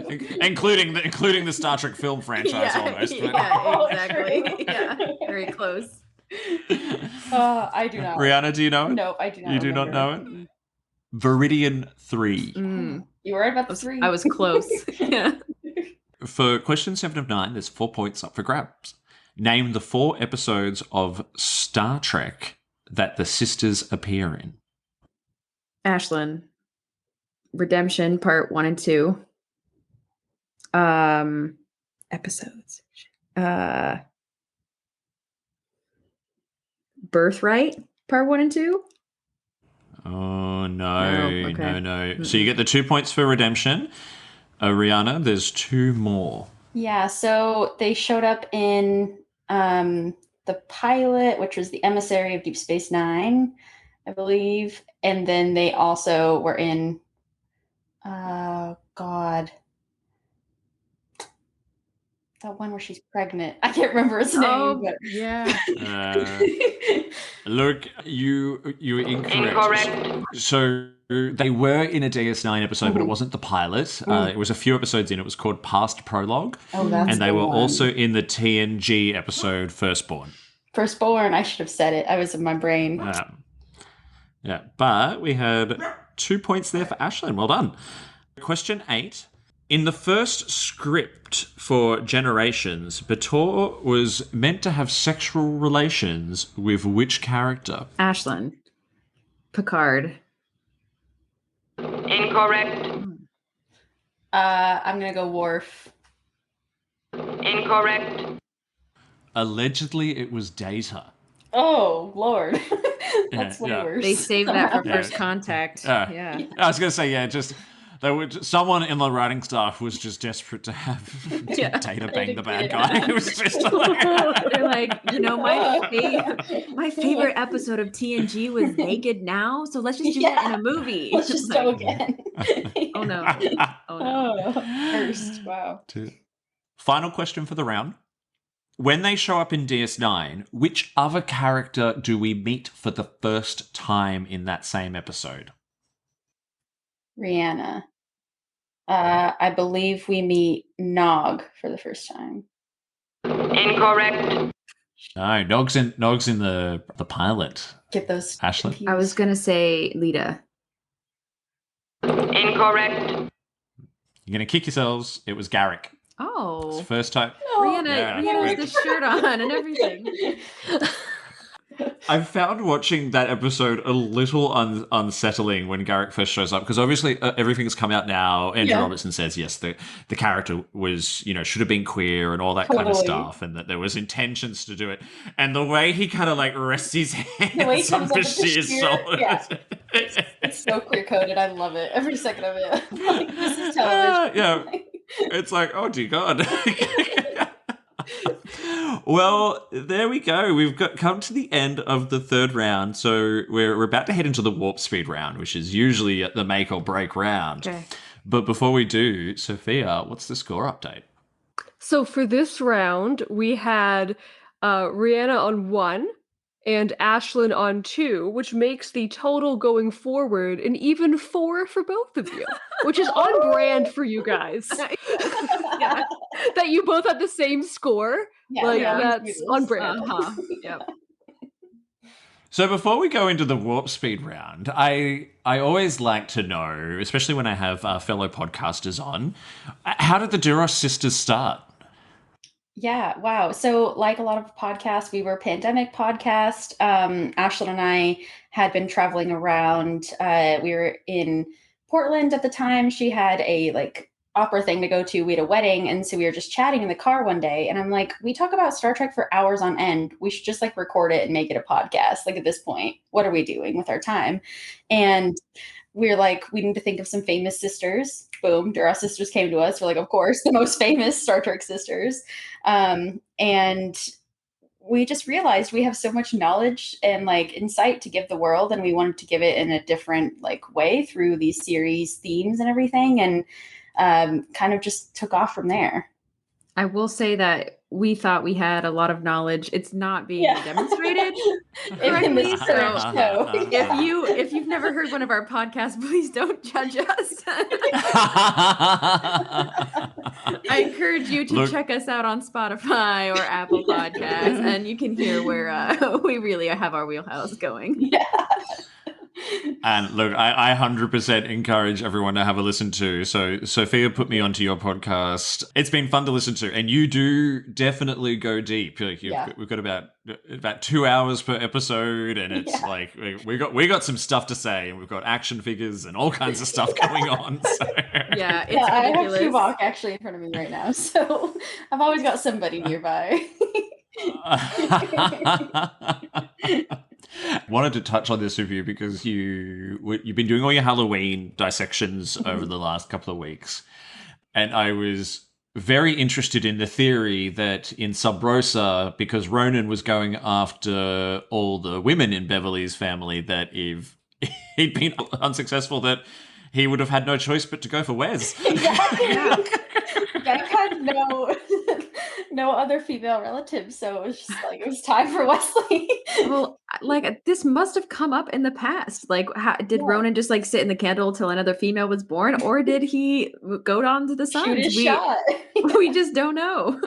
Speaker 2: including the Star Trek film franchise almost. But.
Speaker 5: Yeah, exactly. Yeah, very close.
Speaker 4: I do not.
Speaker 2: Rhianna, do you know it?
Speaker 4: No, I do not.
Speaker 2: You do not know
Speaker 4: remember.
Speaker 2: it? Viridian 3.
Speaker 4: You were right about the 3.
Speaker 5: I was close. Yeah.
Speaker 2: For question 7 of 9, there's 4 points up for grabs. Name the 4 episodes of Star Trek that the sisters appear in.
Speaker 5: Ashlyn. Redemption Part 1 and 2. Episodes. Birthright Part 1 and 2.
Speaker 2: Oh, no.
Speaker 5: okay.
Speaker 2: No. So you get the 2 points for Redemption. Rhianna, there's 2 more.
Speaker 4: Yeah, so they showed up in the pilot, which was the emissary of Deep Space Nine, I believe. And then they also were in, God, that one where she's pregnant. I can't remember his name. But...
Speaker 5: yeah.
Speaker 2: Look, you were incorrect.
Speaker 6: Incorrect.
Speaker 2: So they were in a DS9 episode, but it wasn't the pilot. It was a few episodes in. It was called Past Prologue.
Speaker 4: Oh, that's
Speaker 2: and they
Speaker 4: the
Speaker 2: were
Speaker 4: one.
Speaker 2: also in the TNG episode Firstborn.
Speaker 4: Firstborn. I should have said it. I was in my brain.
Speaker 2: Yeah, but we had 2 points there for Ashlyn. Well done. Question 8. In the first script for Generations, Bator was meant to have sexual relations with which character?
Speaker 5: Ashlyn. Picard.
Speaker 6: Incorrect.
Speaker 4: I'm gonna go Worf.
Speaker 6: Incorrect.
Speaker 2: Allegedly, it was Data.
Speaker 4: Oh Lord, that's way
Speaker 2: Yeah.
Speaker 4: worse.
Speaker 5: They saved that for
Speaker 2: Yeah.
Speaker 5: First Contact. Yeah.
Speaker 2: I was going to say, someone in the writing staff was just desperate to have Data bang the bad guy. It was just like...
Speaker 5: They're like, my favorite episode of TNG was Naked Now, so let's just do that in a movie.
Speaker 4: Let's just go again.
Speaker 5: Oh no.
Speaker 4: First, wow.
Speaker 2: Final question for the round. When they show up in DS9, which other character do we meet for the first time in that same episode?
Speaker 4: Rhianna. I believe we meet Nog for the first time.
Speaker 6: Incorrect.
Speaker 2: No, Nog's in the pilot.
Speaker 4: Get those.
Speaker 2: Ashlyn?
Speaker 5: I was gonna say Lita.
Speaker 6: Incorrect.
Speaker 2: You're going to kick yourselves. It was Garrick.
Speaker 5: Oh.
Speaker 2: It's the first time.
Speaker 5: Rihanna has the shirt on and everything.
Speaker 2: I found watching that episode a little unsettling when Garrick first shows up, because obviously everything's come out now. Andrew Robertson says, yes, the character was, should have been queer and all that kind of stuff, and that there was intentions to do it. And the way he kind of like rests his hands on Bashir's shoulders.
Speaker 4: It's so clear-coded. I love it. Every second of it. Like, this is television.
Speaker 2: It's like, oh dear God. Well, there we go. We've come to the end of the third round. So we're about to head into the warp speed round, which is usually the make or break round.
Speaker 3: Okay.
Speaker 2: But before we do, Sophia, what's the score update?
Speaker 3: So for this round, we had Rhianna on 1 and Ashlyn on 2, which makes the total going forward an even 4 for both of you, which is on brand for you guys.
Speaker 5: Yeah.
Speaker 3: That you both had the same score. That's on brand.
Speaker 5: Yep.
Speaker 2: So before we go into the warp speed round, I always like to know, especially when I have fellow podcasters on, how did the DURAS Sisters start?
Speaker 4: Yeah, wow. So like a lot of podcasts, we were a pandemic podcast. Ashlyn and I had been traveling around. We were in Portland at the time. She had a opera thing to go to. We had a wedding. And so we were just chatting in the car one day. And I'm like, we talk about Star Trek for hours on end. We should just record it and make it a podcast. At this point, what are we doing with our time? And we're like, we need to think of some famous sisters. Boom, DURAS Sisters came to us. We're like, of course, the most famous Star Trek sisters. And we just realized we have so much knowledge and insight to give the world, and we wanted to give it in a different way through these series themes and everything, and kind of just took off from there.
Speaker 5: I will say that we thought we had a lot of knowledge. It's not being demonstrated correctly. So if you've never heard one of our podcasts, please don't judge us. I encourage you to check us out on Spotify or Apple Podcasts, and you can hear where we really have our wheelhouse going.
Speaker 4: Yeah.
Speaker 2: And look, I 100% encourage everyone to have a listen to. So Sophia put me onto your podcast. It's been fun to listen to, and you do definitely go deep. We've got about 2 hours per episode, and it's we got some stuff to say, and we've got action figures and all kinds of stuff going on. So.
Speaker 5: Yeah, it's ridiculous.
Speaker 4: I have Tuvok actually in front of me right now, so I've always got somebody nearby.
Speaker 2: Wanted to touch on this with you because you've been doing all your Halloween dissections over the last couple of weeks, and I was very interested in the theory that in Sub Rosa, because Ronan was going after all the women in Beverly's family, that if he'd been unsuccessful, that he would have had no choice but to go for Wes.
Speaker 4: Exactly. Beck had no other female relatives, so it was just it was time for Wesley.
Speaker 5: Well, this must have come up in the past. Did Ronan just sit in the candle till another female was born, or did he go on to the sun?
Speaker 4: Shoot his shot.
Speaker 5: We just don't know.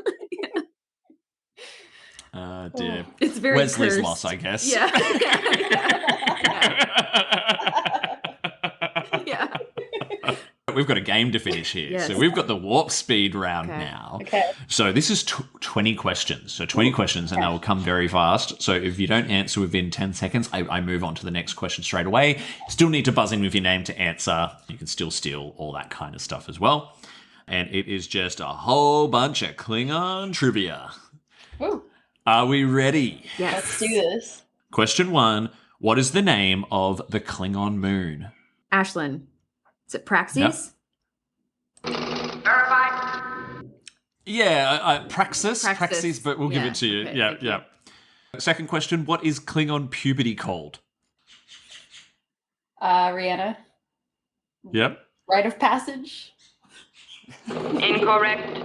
Speaker 2: Dear.
Speaker 5: It's very
Speaker 2: Wesley's
Speaker 5: cursed.
Speaker 2: loss, I guess.
Speaker 5: Yeah.
Speaker 2: We've got a game to finish here.
Speaker 5: Yes.
Speaker 2: So we've got the warp speed round
Speaker 5: Okay.
Speaker 2: now.
Speaker 4: Okay.
Speaker 2: So this is 20 questions. So 20 questions, and they will come very fast. So if you don't answer within 10 seconds, I move on to the next question straight away. Still need to buzz in with your name to answer. You can still steal all that kind of stuff as well. And it is just a whole bunch of Klingon trivia.
Speaker 4: Woo.
Speaker 2: Are we ready?
Speaker 5: Yes.
Speaker 4: Let's do this.
Speaker 2: Question 1. What is the name of the Klingon moon?
Speaker 5: Ashlyn. Is it Praxis?
Speaker 6: Verified.
Speaker 2: Yeah, Praxis,
Speaker 5: Praxis.
Speaker 2: but we'll give it to you.
Speaker 5: Okay,
Speaker 2: Yeah,
Speaker 5: thank you.
Speaker 2: yeah. Second question, what is Klingon puberty called?
Speaker 4: Rhianna.
Speaker 2: Yep.
Speaker 4: Rite of passage.
Speaker 6: Incorrect.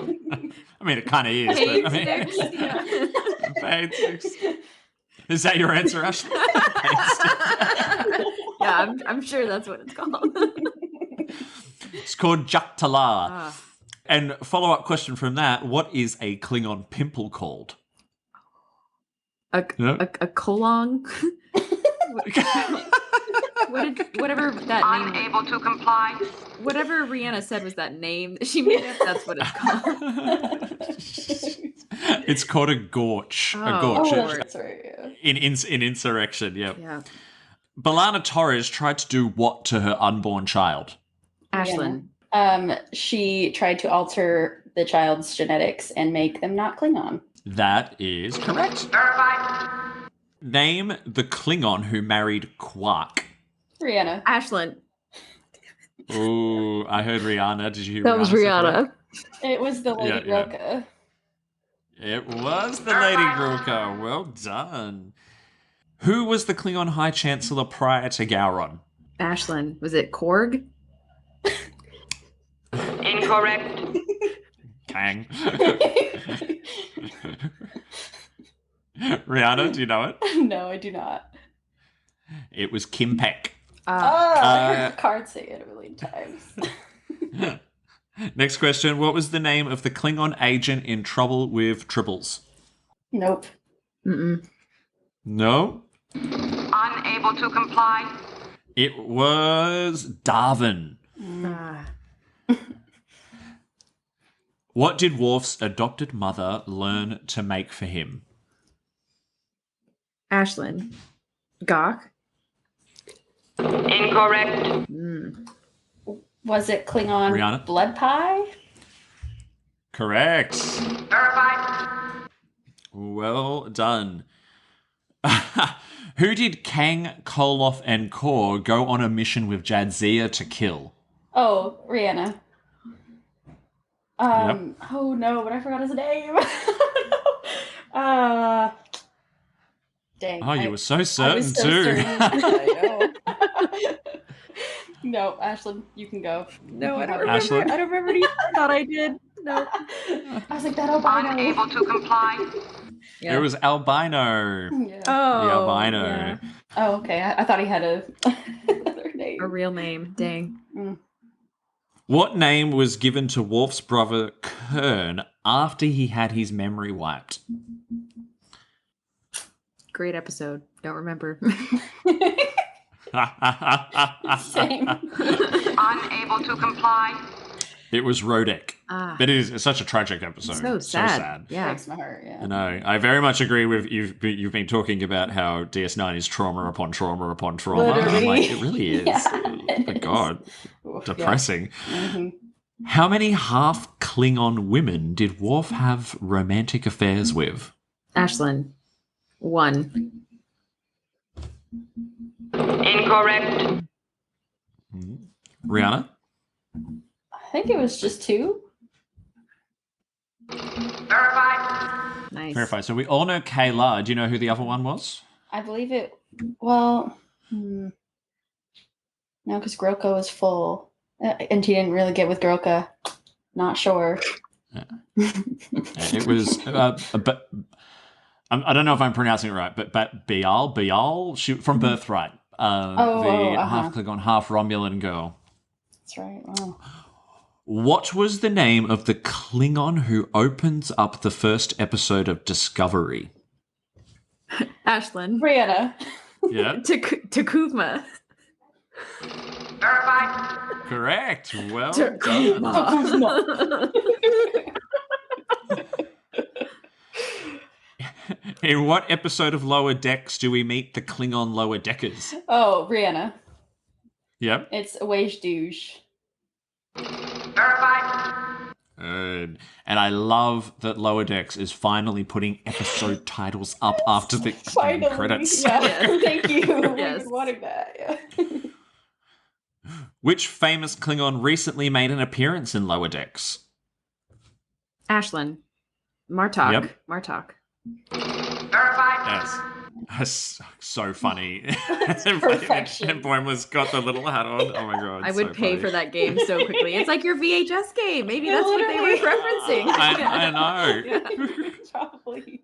Speaker 2: I mean, it kind of is, but I mean, paid sex. Is that your answer, Ashley?
Speaker 5: Yeah, I'm sure that's what it's called.
Speaker 2: It's called Jaktala.
Speaker 5: Ah.
Speaker 2: And follow-up question from that, what is a Klingon pimple called?
Speaker 5: A
Speaker 2: Yep.
Speaker 5: colon. Whatever that name.
Speaker 6: Unable to comply.
Speaker 5: Whatever Rhianna said was that name that she made up. That's what it's called.
Speaker 2: It's called a gorge. A
Speaker 5: Oh.
Speaker 2: gorge.
Speaker 4: Oh, that's right. Yeah.
Speaker 2: In insurrection, yeah.
Speaker 5: Yeah.
Speaker 2: B'Elanna Torres tried to do what to her unborn child?
Speaker 5: Ashlyn.
Speaker 4: She tried to alter the child's genetics and make them not Klingon.
Speaker 2: That is correct.
Speaker 6: Verified.
Speaker 2: Name the Klingon who married Quark.
Speaker 4: Rhianna.
Speaker 5: Ashlyn.
Speaker 2: Oh, I heard Rhianna. Did you hear
Speaker 3: That was
Speaker 2: Sophia?
Speaker 3: Rhianna.
Speaker 4: It was the Lady
Speaker 2: Yeah,
Speaker 4: Grilka.
Speaker 2: It was the Lady Grilka. Well done. Who was the Klingon High Chancellor prior to Gowron?
Speaker 5: Ashlyn. Was it Korg?
Speaker 6: Incorrect.
Speaker 2: Kang. Rhianna, do you know it?
Speaker 4: No, I do not.
Speaker 2: It was Kim Peck.
Speaker 4: I heard Card say it a million times.
Speaker 2: Next question. What was the name of the Klingon agent in trouble with Tribbles?
Speaker 4: Nope.
Speaker 5: Mm-mm.
Speaker 2: No.
Speaker 6: Unable to comply.
Speaker 2: It was Darwin.
Speaker 5: Ah.
Speaker 2: What did Worf's adopted mother learn to make for him?
Speaker 5: Ashlyn. Gawk.
Speaker 6: Incorrect.
Speaker 5: Mm.
Speaker 4: Was it Klingon
Speaker 2: Rhianna?
Speaker 4: blood pie?
Speaker 2: Correct.
Speaker 6: Verified.
Speaker 2: Well done. Who did Kang, Koloth, and Kor go on a mission with Jadzia to kill?
Speaker 4: Oh, Rhianna. Oh no, but I forgot his name. Dang.
Speaker 2: Oh, you were so
Speaker 4: I
Speaker 2: certain
Speaker 4: was so
Speaker 2: too.
Speaker 4: certain. I know. No, Ashlyn, you can go.
Speaker 5: No, I don't
Speaker 4: remember.
Speaker 5: remember.
Speaker 2: Ashlyn?
Speaker 5: I don't remember either. I thought I did. No.
Speaker 4: I was like, that albino.
Speaker 6: Unable to comply.
Speaker 5: Yeah.
Speaker 2: It was Albino.
Speaker 4: Yeah.
Speaker 5: Oh.
Speaker 2: The albino.
Speaker 5: yeah.
Speaker 4: Oh, okay. I thought he had another name.
Speaker 5: A real name. Dang.
Speaker 2: What name was given to Worf's brother Kern after he had his memory wiped?
Speaker 5: Great episode. Don't remember.
Speaker 4: Same.
Speaker 6: Unable to comply.
Speaker 2: It was Rodek.
Speaker 5: Ah.
Speaker 2: But it is such a tragic episode.
Speaker 5: So sad. Yeah.
Speaker 4: Breaks my heart. Yeah.
Speaker 2: I know. I very much agree with you've been talking about how DS9 is trauma upon trauma upon trauma. I'm
Speaker 4: Literally.
Speaker 2: like, it really is.
Speaker 4: Yeah,
Speaker 2: Oh
Speaker 4: it
Speaker 2: my
Speaker 4: is.
Speaker 2: god.
Speaker 4: Oof,
Speaker 2: Depressing.
Speaker 4: yeah. Mhm.
Speaker 2: How many half Klingon women did Worf have romantic affairs with?
Speaker 5: Ashlyn. 1.
Speaker 6: Incorrect.
Speaker 2: Rhianna?
Speaker 4: I think it was just 2.
Speaker 6: Verified.
Speaker 5: Nice.
Speaker 2: Verify. So we all know Kayla. Do you know who the other one was?
Speaker 4: I believe it. Well, no, because Grilka was full, and he didn't really get with Grilka. Not sure.
Speaker 2: It was, but I don't know if I'm pronouncing it right, but Bial, she from Birthright, half Klingon, half Romulan girl.
Speaker 4: That's right. Wow.
Speaker 2: What was the name of the Klingon who opens up the first episode of Discovery?
Speaker 5: Ashlyn.
Speaker 4: Rhianna.
Speaker 2: Yeah.
Speaker 5: Takuma.
Speaker 6: Verified.
Speaker 2: Correct. Well done. In what episode of Lower Decks do we meet the Klingon Lower Deckers?
Speaker 4: Oh, Rhianna.
Speaker 2: Yep.
Speaker 4: It's a wage douche.
Speaker 6: Verified.
Speaker 2: And I love that Lower Decks is finally putting episode titles up after the
Speaker 4: Finally.
Speaker 2: credits.
Speaker 4: Yeah.
Speaker 5: Yes.
Speaker 4: Thank you. We've
Speaker 5: Yes.
Speaker 4: been wanting that. Yeah.
Speaker 2: Which famous Klingon recently made an appearance in Lower Decks?
Speaker 5: Ashlyn. Martok.
Speaker 2: Yep.
Speaker 5: Martok.
Speaker 6: Verified.
Speaker 2: Yes. That's so funny.
Speaker 4: perfection.
Speaker 2: And Boimler's got the little hat on. Oh my god.
Speaker 5: I would
Speaker 2: so
Speaker 5: pay
Speaker 2: funny.
Speaker 5: for that game so quickly. It's like your VHS game. Maybe that's what they were
Speaker 4: Literally.
Speaker 5: referencing.
Speaker 2: I know.
Speaker 5: Yeah.
Speaker 4: Probably.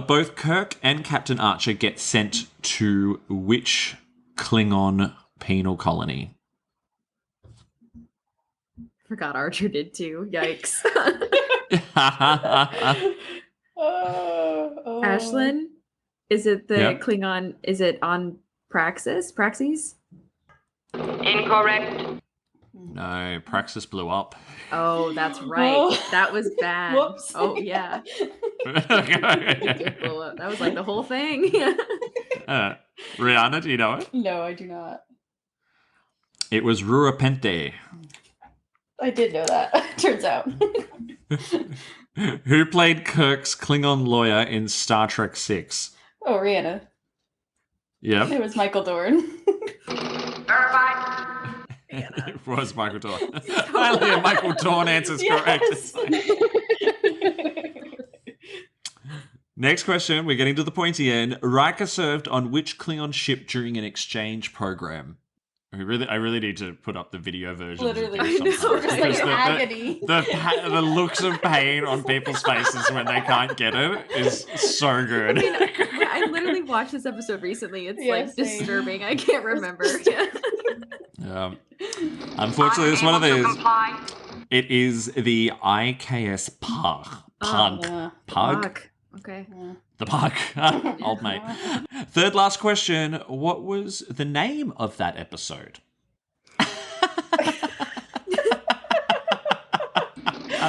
Speaker 2: Both Kirk and Captain Archer get sent to which Klingon penal colony?
Speaker 5: Forgot Archer did too. Yikes. Ashlyn? Is it the
Speaker 2: Yep.
Speaker 5: Klingon? Is it on Praxis? Praxis?
Speaker 6: Incorrect.
Speaker 2: No, Praxis blew up.
Speaker 5: Oh, that's right.
Speaker 4: Oh.
Speaker 5: That was bad.
Speaker 4: Whoops.
Speaker 5: Oh, yeah. It did blow up. That was like the whole thing.
Speaker 2: Rhianna, do you know it?
Speaker 4: No, I do not.
Speaker 2: It was Ruapente.
Speaker 4: I did know that. Turns out.
Speaker 2: Who played Kirk's Klingon lawyer in Star Trek VI?
Speaker 4: Oh, Rhianna.
Speaker 2: Yep.
Speaker 4: It was Michael Dorn.
Speaker 6: Verified.
Speaker 2: It was Michael Dorn. Finally, Michael Dorn answers correct. Next question. We're getting to the pointy end. Riker served on which Klingon ship during an exchange program? I really need to put up the video version.
Speaker 4: Literally.
Speaker 5: I know,
Speaker 4: Just like
Speaker 5: right?
Speaker 4: agony.
Speaker 2: The looks of pain on people's faces when they can't get it is so good.
Speaker 5: I literally watched this episode recently. It's
Speaker 4: Yeah,
Speaker 5: like
Speaker 4: same.
Speaker 5: disturbing. I can't remember.
Speaker 2: Unfortunately, it's one of
Speaker 6: Unable to
Speaker 2: those.
Speaker 6: comply.
Speaker 2: It is the IKS Pug. Pug. Pug.
Speaker 5: Fuck. Okay.
Speaker 2: The Pug. Old mate. Third last question. What was the name of that episode?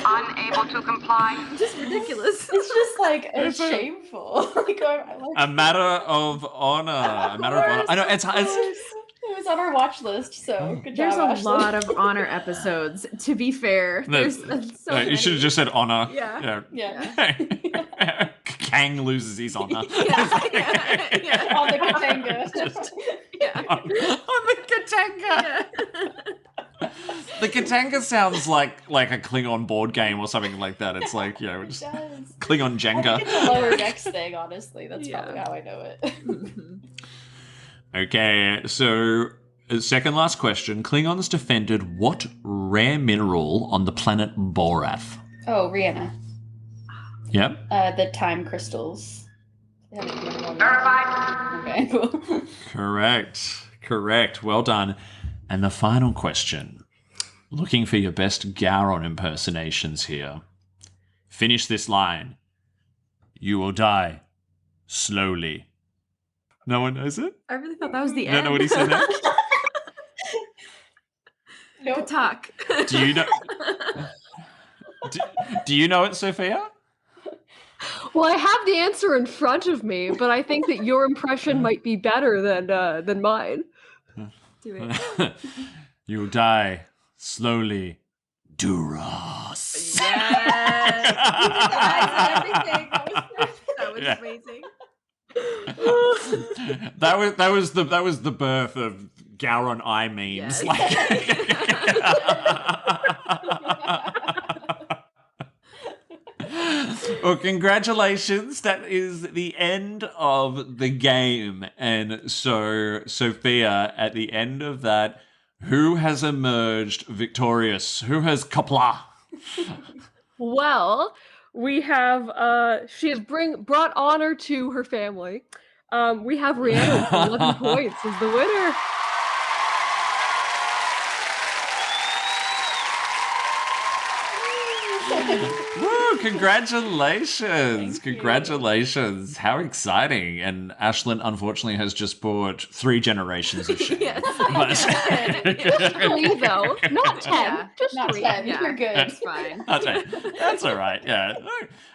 Speaker 6: Unable to comply.
Speaker 5: Just ridiculous.
Speaker 4: It's just like
Speaker 2: It's a-
Speaker 4: shameful. Like, I like
Speaker 2: A Matter of Honor. A Matter of Honor. I know, it's
Speaker 4: it was on our watch list, so good job.
Speaker 5: There's a
Speaker 4: Ashley.
Speaker 5: lot of honor episodes. To be fair, there's so
Speaker 2: no, you should have
Speaker 5: many.
Speaker 2: just said honor.
Speaker 5: Yeah.
Speaker 4: Yeah.
Speaker 2: Kang loses his honor.
Speaker 5: Yeah.
Speaker 4: On the Katanga.
Speaker 5: Yeah.
Speaker 2: On the Katanga.
Speaker 5: Yeah.
Speaker 2: The Katanga sounds like a Klingon board game or something like that. It's like, you know,
Speaker 4: It
Speaker 2: just
Speaker 4: does.
Speaker 2: Klingon
Speaker 4: I
Speaker 2: Jenga.
Speaker 4: think it's a lower decks thing, honestly. That's
Speaker 5: Yeah.
Speaker 4: probably how I know it.
Speaker 2: Okay, so second last question. Klingons defended what rare mineral on the planet Borath?
Speaker 4: Oh, Rhianna.
Speaker 2: Yep.
Speaker 4: The time crystals.
Speaker 6: Verified.
Speaker 4: Okay, cool.
Speaker 2: Correct. Well done. And the final question. Looking for your best Gowron impersonations here. Finish this line. You will die slowly. No one knows it?
Speaker 5: I really thought that was the
Speaker 2: You
Speaker 5: end.
Speaker 2: don't know what he said next?
Speaker 4: Nope.
Speaker 5: Talk.
Speaker 2: Do you know? Do you know it, Sophia?
Speaker 3: Well, I have the answer in front of me, but I think that your impression might be better than mine.
Speaker 5: Do it.
Speaker 2: You will die slowly. DURAS.
Speaker 5: Yes.
Speaker 4: Everything.
Speaker 5: That was
Speaker 2: Yeah.
Speaker 5: amazing.
Speaker 2: that was the birth of Gowron eye memes.
Speaker 5: Yes.
Speaker 2: Well, congratulations. That is the end of the game. And so, Sophia, at the end of that, who has emerged victorious? Who has Kapla?
Speaker 3: Well, we have she has brought honor to her family. We have Rhianna with 11 points as the winner.
Speaker 2: Woo, congratulations.
Speaker 4: Thank you.
Speaker 2: Congratulations. How exciting. And Ashlyn, unfortunately, has just bought 3 generations of shame.
Speaker 5: Yes.
Speaker 3: Just 3 though, not 10.
Speaker 5: Yeah.
Speaker 3: Just
Speaker 4: Not
Speaker 3: 3.
Speaker 4: 10.
Speaker 5: Yeah.
Speaker 4: You're good.
Speaker 5: That's fine.
Speaker 2: That's all right. Yeah.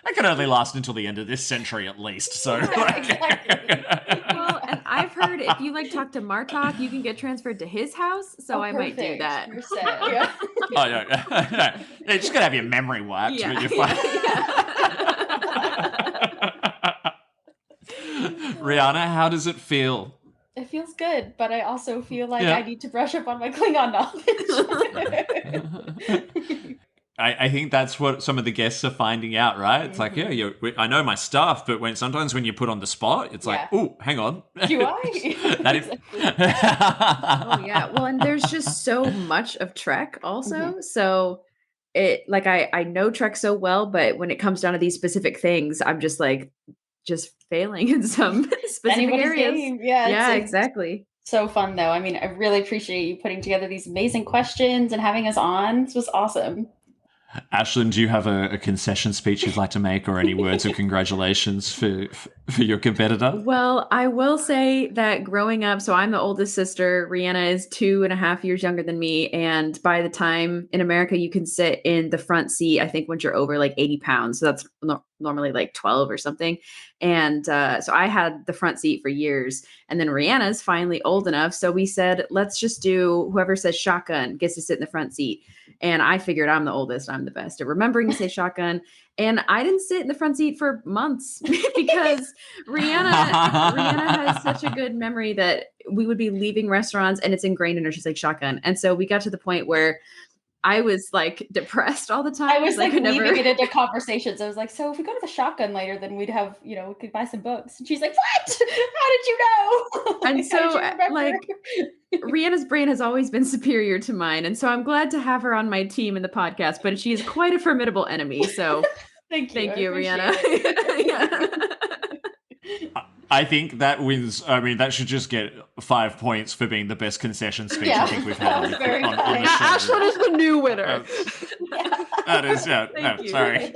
Speaker 2: I can only last until the end of this century at least. So,
Speaker 4: Exactly.
Speaker 5: Well, and I've heard if you like talk to Martok, you can get transferred to his house. So I might do
Speaker 4: Perfect.
Speaker 5: that.
Speaker 4: You're set. Yeah.
Speaker 2: Oh, yeah. You're just going to have your memory wiped.
Speaker 5: Yeah.
Speaker 2: But you're fine. Rihanna, how does it feel?
Speaker 4: It feels good, but I also feel like
Speaker 2: Yeah.
Speaker 4: I need to brush up on my Klingon knowledge.
Speaker 2: I think that's what some of the guests are finding out, right? It's like, yeah, I know my stuff, but sometimes when you put on the spot, it's like, oh, hang on.
Speaker 4: Do I?
Speaker 2: That is-
Speaker 5: Oh yeah. Well, and there's just so much of Trek also. So it like I know Trek so well, but when it comes down to these specific things, I'm just like failing in some specific
Speaker 4: Anybody's
Speaker 5: areas.
Speaker 4: game. Yeah,
Speaker 5: Yeah,
Speaker 4: it's
Speaker 5: exactly.
Speaker 4: so fun though. I mean, I really appreciate you putting together these amazing questions and having us on. This was awesome.
Speaker 2: Ashlyn, do you have a concession speech you'd like to make or any words of congratulations for your competitor?
Speaker 5: Well, I will say that growing up, so I'm the oldest sister. Rhianna is 2.5 years younger than me. And by the time in America, you can sit in the front seat, I think once you're over like 80 pounds. So that's normally like 12 or something. And so I had the front seat for years. And then Rhianna's finally old enough. So we said, let's just do whoever says shotgun gets to sit in the front seat. And I figured I'm the oldest. I'm the best at remembering to say shotgun. And I didn't sit in the front seat for months because Rhianna has such a good memory that we would be leaving restaurants and it's ingrained in her. She's like shotgun. And so we got to the point where I was like depressed all the time.
Speaker 4: I was like
Speaker 5: could
Speaker 4: weaving it into conversations. I was like, so if we go to the shotgun later, then we'd have, we could buy some books. And she's like, what? How did you know?
Speaker 5: And
Speaker 4: How
Speaker 5: so
Speaker 4: did you remember?
Speaker 5: like Rhianna's brain has always been superior to mine. And so I'm glad to have her on my team in the podcast, but she is quite a formidable enemy. So
Speaker 4: thank you,
Speaker 5: Rhianna.
Speaker 4: Yeah.
Speaker 2: I think that wins. I mean, that should just get 5 points for being the best concession speech I think we've had on the
Speaker 4: Very
Speaker 2: show.
Speaker 3: Ashlyn is the new winner.
Speaker 2: That is, yeah. No,
Speaker 5: Thank you.
Speaker 2: sorry.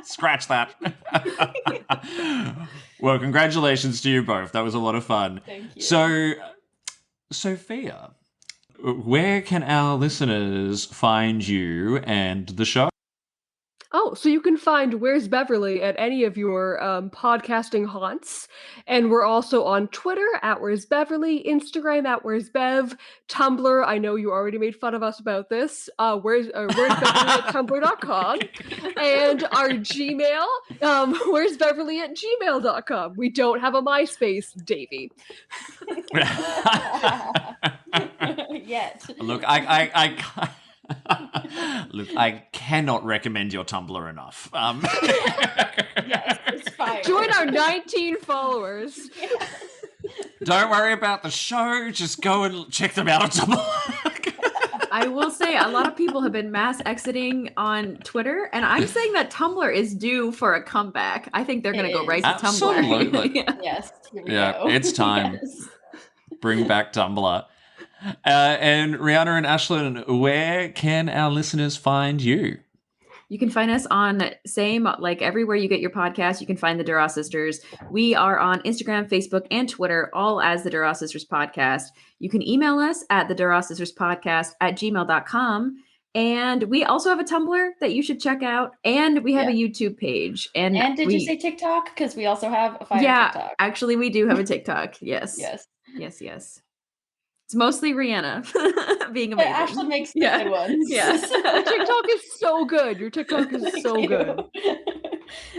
Speaker 2: Scratch that. Well, congratulations to you both. That was a lot of fun.
Speaker 4: Thank you.
Speaker 2: So, Sophia, where can our listeners find you and the show?
Speaker 3: Oh, so you can find Where's Beverly at any of your podcasting haunts. And we're also on Twitter at Where's Beverly, Instagram at Where's Bev, Tumblr. I know you already made fun of us about this. Where's Beverly at Tumblr.com. And our Gmail, Where's Beverly at gmail.com. We don't have a MySpace, Davey.
Speaker 4: Yet.
Speaker 2: Look, Look, I cannot recommend your Tumblr enough.
Speaker 4: Yes, it's fine.
Speaker 3: Join our 19 followers.
Speaker 2: Don't worry about the show. Just go and check them out on Tumblr.
Speaker 5: I will say a lot of people have been mass exiting on Twitter, and I'm saying that Tumblr is due for a comeback. I think they're going to go right to
Speaker 2: Absolutely.
Speaker 5: Tumblr. Yeah.
Speaker 4: Yes. Here we
Speaker 2: Yeah,
Speaker 4: go.
Speaker 2: it's time.
Speaker 4: Yes.
Speaker 2: Bring back Tumblr. And Rhianna and Ashlyn, where can our listeners find you?
Speaker 5: You can find us on like everywhere you get your podcast. You can find the DURAS Sisters. We are on Instagram, Facebook, and Twitter, all as the DURAS Sisters Podcast. You can email us at the DURAS Sisters Podcast at gmail.com. And we also have a Tumblr that you should check out. And we have a YouTube page. And
Speaker 4: did you say TikTok? Because we also have a fire TikTok.
Speaker 5: Actually, we do have a TikTok. Yes.
Speaker 4: Yes.
Speaker 5: It's mostly Rhianna being amazing.
Speaker 4: Ashlyn makes the good ones.
Speaker 5: Yeah.
Speaker 3: Your TikTok is so good. Your TikTok is so good.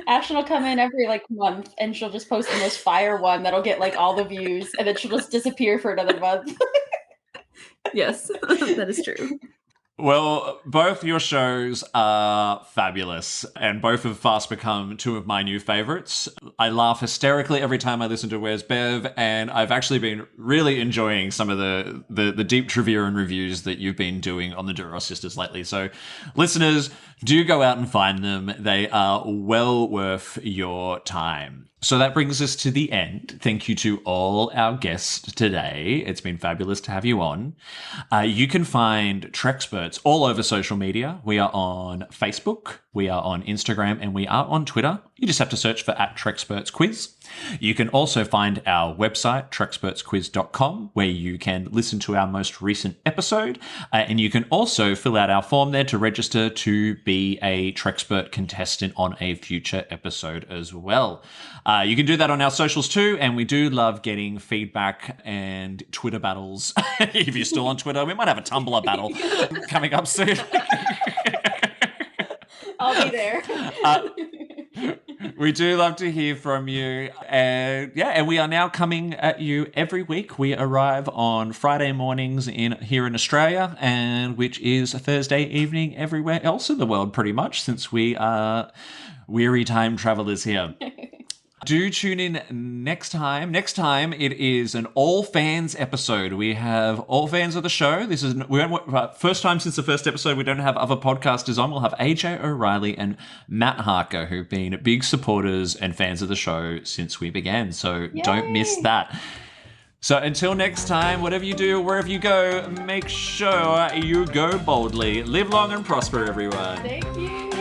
Speaker 4: Ashlyn will come in every month and she'll just post the most fire one that'll get all the views and then she'll just disappear for another month.
Speaker 5: Yes, that is true.
Speaker 2: Well, both your shows are fabulous, and both have fast become two of my new favorites. I laugh hysterically every time I listen to Where's Bev, and I've actually been really enjoying some of the deep trivia and reviews that you've been doing on the DURAS Sisters lately. So, listeners, do go out and find them. They are well worth your time. So that brings us to the end. Thank you to all our guests today. It's been fabulous to have you on. You can find Treksperts all over social media. We are on Facebook, we are on Instagram, and we are on Twitter. You just have to search for @Treksperts Quiz. You can also find our website, trekspertsquiz.com, where you can listen to our most recent episode. And you can also fill out our form there to register to be a Trekspert contestant on a future episode as well. You can do that on our socials too, and we do love getting feedback and Twitter battles. If you're still on Twitter, we might have a Tumblr battle coming up soon.
Speaker 4: I'll be there.
Speaker 2: We do love to hear from you. And we are now coming at you every week. We arrive on Friday mornings here in Australia, and which is a Thursday evening everywhere else in the world, pretty much, since we are weary time travelers here. Do tune in next time. Next time, it is an all fans episode. We have all fans of the show. This is first time since the first episode we don't have other podcasters on. We'll have AJ O'Reilly and Matt Harker, who've been big supporters and fans of the show since we began. So don't miss that. So until next time, whatever you do, wherever you go, make sure you go boldly. Live long and prosper, everyone.
Speaker 4: Thank you.